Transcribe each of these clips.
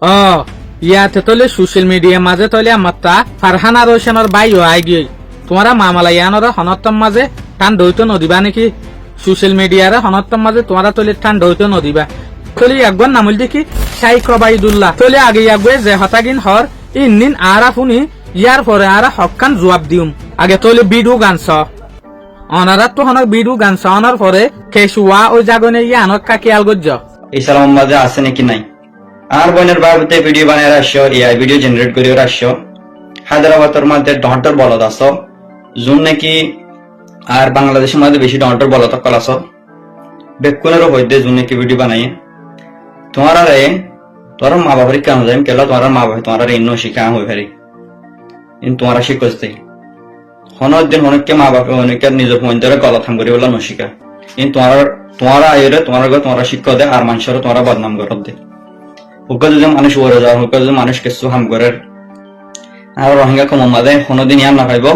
ও ইয়াতে তলে social media মাঝে তলে আমার তা ফারহানা রোশনের বাইও আই গিয়ে তোমারা মামালা ইয়ানর হনত্তম মাঝে টান দইত নদিবা নাকি সোশ্যাল মিডিয়ার হনত্তম মাঝে তোমারা তলে টান দইত নদিবা তলে একবার নামল দেখি শাইখ রবাইদুল্লাহ তলে আগে একবার যে হতাগিন হর ইন্নিন আরা ফুনি ইয়ার পরে আরা হকান জবাব দিউম আগে তলে বিডু গানছ অনারা তো হনক বিডু গানছ অনার পরে কেশুয়া ওই জাগনে ইয়ানক কাকিয়াল গজ্জ ইসলাম মাঝে আছে নাকি নাই আর বোনের বাবুতে ভিডিও বানায় রাখছো এআই ভিডিও জেনারেট করে রাখছো হায়দ্রাবাদের মধ্যে ডন্টর বলদ আছো জুন নাকি আর বাংলাদেশের মধ্যে বেশি ডন্টর বলদ কল আছো বেকুনেরও হইতে জুন নাকি ভিডিও বানাই তোমার আরে তোমার মা বাবার কেন যাই কেলা তোমার মা বাবা তোমার ইন্ন শিখা হয়ে ফেরি কিন্তু তোমার শিখতে হনের দিন অনেককে মা বাবা অনেকে নিজের মন্দিরে গলা থাম করি বললাম নশিকা কিন্তু তোমার আয়রে তোমার শিক্ষা দেয় আর মানুষেরও তোমার বদনাম করত দেয় হুকা যদি মানুষ ওরে যাওয়ার হুকা যদি মানুষ কিছু হাম করে আর রোহিঙ্গা কম মাদে কোনোদিন ইয়ান না পাইব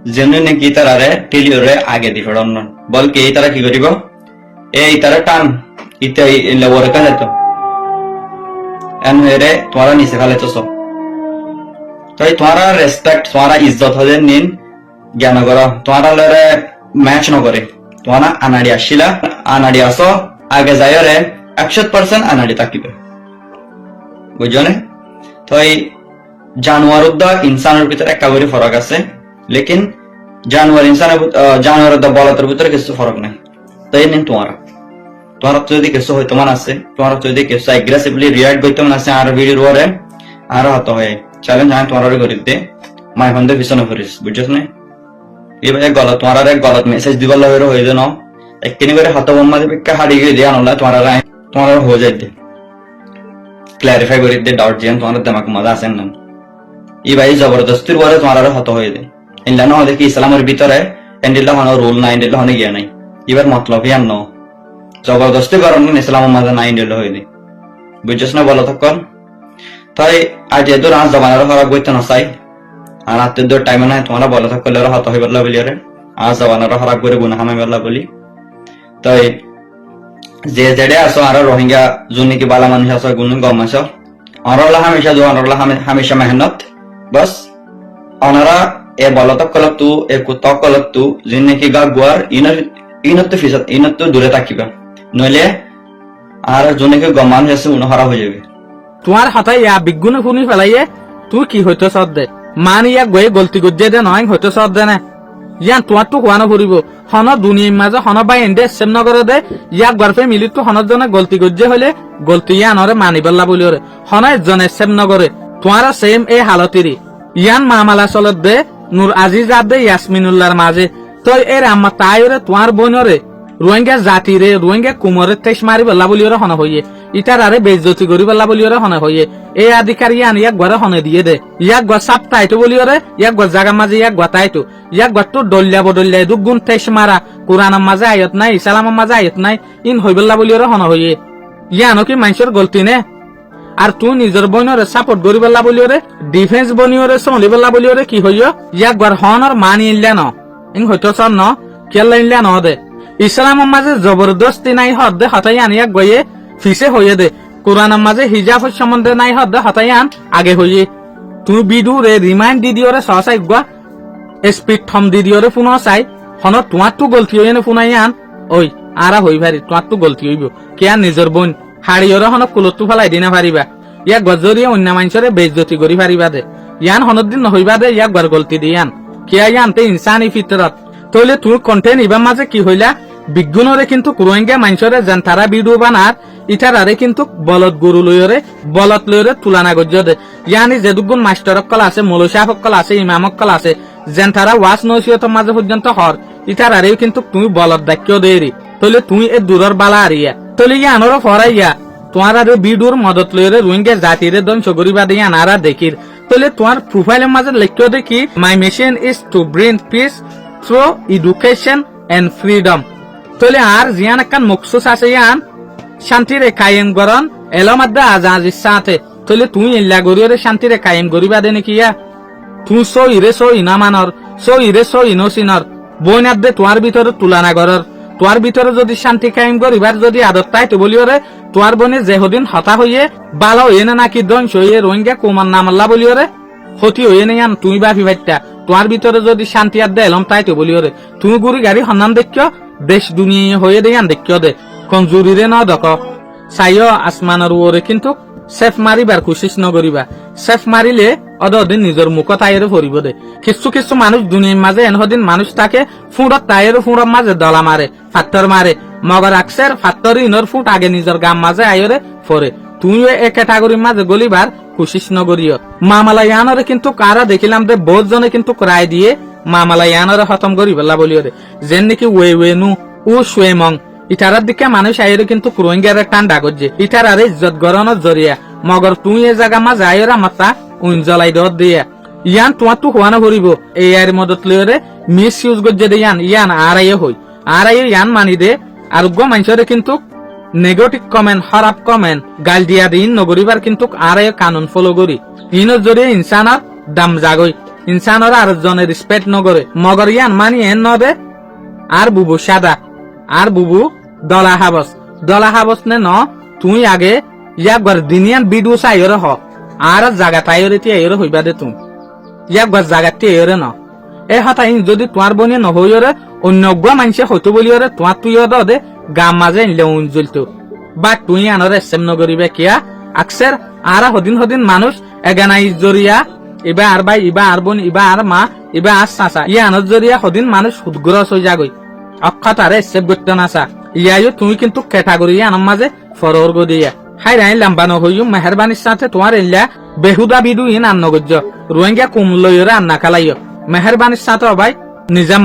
যেন নাকি তারারে টেলিওরে আগে দি ফেরন বলকে এই তারা কি করিব এই তারা টান ইতে ওরে কাজ যেত এন হেরে তোমারা নিচে ফেলেছ তাই তোমারা রেসপেক্ট তোমারা ইজ্জত হলে নিন জ্ঞান করো তোমারা লরে ম্যাচ নকরে তোমারা আনাড়ি আসিলা আনাড়ি আসো আগে যাই রে 100% আনাড়ি থাকিবে বুঝছো না তো এই জানোয়ার উদ্দা ইনসানের ভিতরে একটা করে ফরক আছে লেকিন জানোয়ারের বলতের ভিতরে কিছু ফরক নাই তাই নিন তোমার যদি কিছু হইতে মন আছে তোমার যদি কিছু এগ্রেসিভলি রিয়াক্ট করতে মন আছে আর ভিডিওর ওরে আর হত হয় চ্যালেঞ্জ আমি তোমার করি দে মাই হন্দে পিছনে করিস বুঝছো না এবার গলত তোমার গলত মেসেজ দিবার লাগে হয়ে যেন একদিন করে হাত বোম্মা দিবে হারিয়ে গিয়ে দিয়ে আনলা তোমার হয়ে যায় দে ক্লারিফাই করে দে ডাউট দিয়ে তোমার দিমাগ মজা আছেন না এই ভাই জবরদস্তির পরে তোমার আরো হত হয়ে যায় ইল্লা না দেখি ইসলামের ভিতরে এন্ডিল্লা হন রুল নাই এন্ডিল্লা হনে গিয়া নাই এবার মতলব ইয়ান ন জবরদস্তি করেন ইসলামের মাঝে নাই এন্ডিল্লা হয়ে যায় বুঝছস না বলো তখন তাই আজ এত রাত জবানের খারাপ বইতে না চাই আর রাতের দূর টাইমে নাই তোমার বলো থাকলে ওরা হত হয়ে বললা বলি আরে আজ জবানের খারাপ করে গুনা হামে বললা বলি তাই যে জেডে আসো আর রোহিঙ্গা যোন নাকি বালা মানুষ আসো গুণ গম আসো অনরলা হামেশা जो অনরলা হামেশা মেহনত बस অনারা এ বলতক কলক তু এ কুতক কলক তু যোন নাকি গা গুয়ার ইনত দূরে থাকিবা নইলে আর যোন নাকি গম মানুষ আছে উনহারা হয়ে যাবে তোমার হাতায় ইয়া বিগুনে শুনি ফেলাইয়ে তুই কি হইতো সদ দে মান ইয়াক গয়ে গলতি গজ্জে দে নয় হইতো সদ দে না ইয়ান তোমার তো কোয়ানো ফুরিব হন দুনিয়ার মাঝে হন বাই এন্ডে সেম নগরে দে ইয়াক গর্ফে মিলি তো হনের জন্য গলতি গজ্জে হলে গলতি ইয়ানরে মানিবল্লা বলি ওরে হন জনে সেম নগরে তোমার সেম এই হালতিরি ইয়ান মামালা চলত দে নূর আজিজাদ দে ইয়াসমিনুল্লাহর মাঝে তো এর আম্মা তাই ওরে তোমার বোনরে রোহিঙ্গা জাতিরে রোহিঙ্গা কুমরের তেজ মারি বল্লা বলি ওরে হন হইয়ে ইটার আরে বেজতি করি বল্লা বলি ওরে হনে হইয়ে এই আধিকার ইয়ান ইয়াক ঘরে হনে দিয়ে দে ইয়াক ঘর সাপ তাইতো বলি ওরে ইয়াক ঘর জাগা মাঝে ইয়াক গতাইতো ইয়াক ঘর তো ডল্লা বদল্লা দুগুণ তেজ মারা কোরআনের মাঝে আয়ত নাই ইসলামের মাঝে আয়ত নাই ইন হই বল্লা বলি ওরে হনে হইয়ে ইয়ানো কি মানুষের গলতি নে আর তুই নিজের বইনরে সাপোর্ট করি বল্লা বলি ওরে ডিফেন্স বনি ওরে চলি বল্লা বলি ওরে কি হইয় ইয়াক ঘর হনর মানি ইনলে ন ইন হইতো চন ন কেলা ইনলে ন দে ইসলামের মাঝে জবরদস্তি নাই হদ দে হতাই আনিয়া গয়ে ফিসে হইয়ে দে কোরআনের মাঝে হিজাবের সম্বন্ধে নাই হদ দে হতাই আন আগে হইয়ে তুই বিদু রে রিমাইন্ড দি দিও রে সসাই গুয়া স্পিড থম দি দিও রে পুনঃ চাই হন তোমার তো গলতি হইয়ে পুনাই আন ওই আরা হই ভারি তোমার তো গলতি হইব কে আর নিজের বোন হাড়িওরে হন কুলত ফেলাই দিনা পারিবা ইয়াক গজরিয়ে অন্য মানুষরে বেইজ্জতি করি পারিবা দে ইয়ান হনত দিন নহইবা দে ইয়াক বার গলতি দিয়ান কে আনতে ইনসানি ফিতরত তইলে তুই কন্টেন্ট ইবার মাঝে কি হইলা বিজ্ঞানরে কিন্তু রোহিঙ্গা মানুষরে যেন তারা ভিডিও বানার ইটারে কিন্তু বলদ গরু লইরে বলদ লইরে তুলনা গজ্জ দে ইয়ানি যে দুগুণ মাস্টার অকল আছে মৌলসা অকল আছে ইমাম অকল আছে যেন তারা ওয়াজ নসিহতের মাঝে পর্যন্ত হর ইটারেও কিন্তু তুমি বলদ দাক্য দেরি তইলে তুই এ দূরের বালা আরিয়া তইলে ইয়ানরও ফরাইয়া তোমার আর ভিডিওর মদত লইরে রোহিঙ্গা জাতিরে ধ্বংস করিবা দিয়া নারা দেখির তইলে তোমার প্রোফাইলের মাঝে লিখ্য দেখি my mission is to bring peace through education and freedom তলে আর জিয়ান একখান মকসুস আছে ইয়ান শান্তিরে কায়েম করন এলো মধ্যে আজাজির সাথে তলে তুই ইল্লা গরিয়রে শান্তিরে কায়েম করিবা দে নাকি ইয়া তুই সই রে সই না মানর সই রে সই নসিনর বইনার দে তোমার ভিতরে তুলনা করর তোর ভিতরে যদি শান্তি কায়েম করিবার যদি আদত তাই তো বলিওরে তোর বোনে যেহদিন হতা হইয়ে বালা হইয়ে না নাকি ধ্বংস হইয়ে রোহিঙ্গা কুমার নামাল্লা বলিওরে ক্ষতি হইয়ে নেই তুই বাপি বাইটা তোর ভিতরে যদি শান্তি আর দেলাম তাই তো বলিওরে তুমি গুড়ি গাড়ি হন্নান দেখিও দেশ দুনিয়া হয়ে দেয়ান দেখিও দে কোন জুরিরে ন দক চাইও আসমানের ওরে কিন্তু সেফ মারিবার কোশিশ নকরিবা সেফ মারিলে অদদিন নিজের মুখত আয়ের ভরিব দে কিছু কিছু মানুষ দুনিয়ার মাঝে এনহদিন মানুষ থাকে ফুঁড়ত তায়ের ফুঁড়র মাঝে দলা মারে ফাত্তর মারে মগর আকসের ফাত্তর ইনর ফুট আগে নিজের গাম মাঝে আয়রে ফরে তুইও এ ক্যাটাগরির মাঝে গলিবার কোশিশ নগরিও মামালায়ানরে কিন্তু কারা দেখিলাম যে বহুত জনে কিন্তু রায় দিয়ে মামালায়ানরে খতম করি বেলা বলিও রে যেন নাকি ওয়ে নু ও শুয়ে মং ইটারার দিকে মানুষ আইরে কিন্তু রোহিঙ্গার টান্ডা করছে ইটারার ইজ্জত গরনের জরিয়া মগর তুই এ জায়গা মাঝে আয়রা মাতা উইন জ্বলাই দর দিয়া ইয়ান তোমার তো হওয়ানো ভরিব এই আর মদত লইরে মিস ইউজ করছে দে ইয়ান আর ইয়ান মানি দে আরোগ্য মানুষরে কিন্তু নেগেটিভ কমেন্ট খারাপ কমেন্ট গাল দিয়া দিন নগরিবার কিন্তু আর কানুন ফলো করি ইনের জরিয়ে ইনসানের দাম জাগই ইনসানের আর জনের রেসপেক্ট নগরে মগর ইয়ান মানি এন নদে আর বুবু সাদা আর বুবু দলা হাবস নে ন তুই আগে ইয়াক বার দিনিয়ান বিডু চাইরে হ আর জাগা তাইরে তিয়াইরে হইবা দে তুমি ইয়াক বার জাগা তিয়াইরে ন এ হতা ইন যদি তোমার বনিয়ে নহইরে অন্য মানুষে হইতো বলিওরে তোমার তুই দে গাম মাঝে ইনলে উন জ্বলতো বা তুই আনরে সেম নগরিবে কিয়া আকসের আর হদিন মানুষ এগানাই জরিয়া ইবা আর ভাই ইবা আর বোন ইবা আর মা ইবা আর চাচা ইয়া আনত জরিয়া হদিন মানুষ সুদগ্রস হয়ে যাগই অক্ষতারে সেভ করতে নাসা ইয়াইও তুমি কিন্তু ক্যাটাগরি আনার মাঝে ফরর গো দিয়া হাই রাই লাম্বা নহইও মেহরবানির সাথে তোমার এল্লা বেহুদা বিদু ইন আন্ন গজ্জ রোহিঙ্গা কুমলইরে আন্না খালাইও মেহরবানির সাথে ভাই নিজাম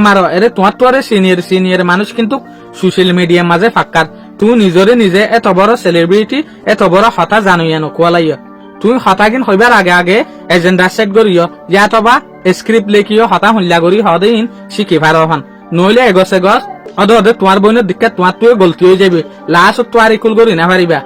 মারো এরে তোমার তো আরে সিনিয়র মানুষ কিন্তু সোশ্যাল মিডিয়ার মাঝে ফাক্কার তুমি নিজে এত বড় সেলিব্রিটি এত বড় হতা জানুই আনো কোয়ালাইও তুমি হতাগিন হইবার আগে এজেন্ডা সেট করিও ইয়াতবা স্ক্রিপ্ট লেখিও হতা হল্লা করি হদিন শিখি ভারো হন নইলে এগছে গছ অদে তোমার বোনের দিকে তোমার তুই গলতি হয়ে যাবে লাস্ট তো আর ইকুল করি না পারিবা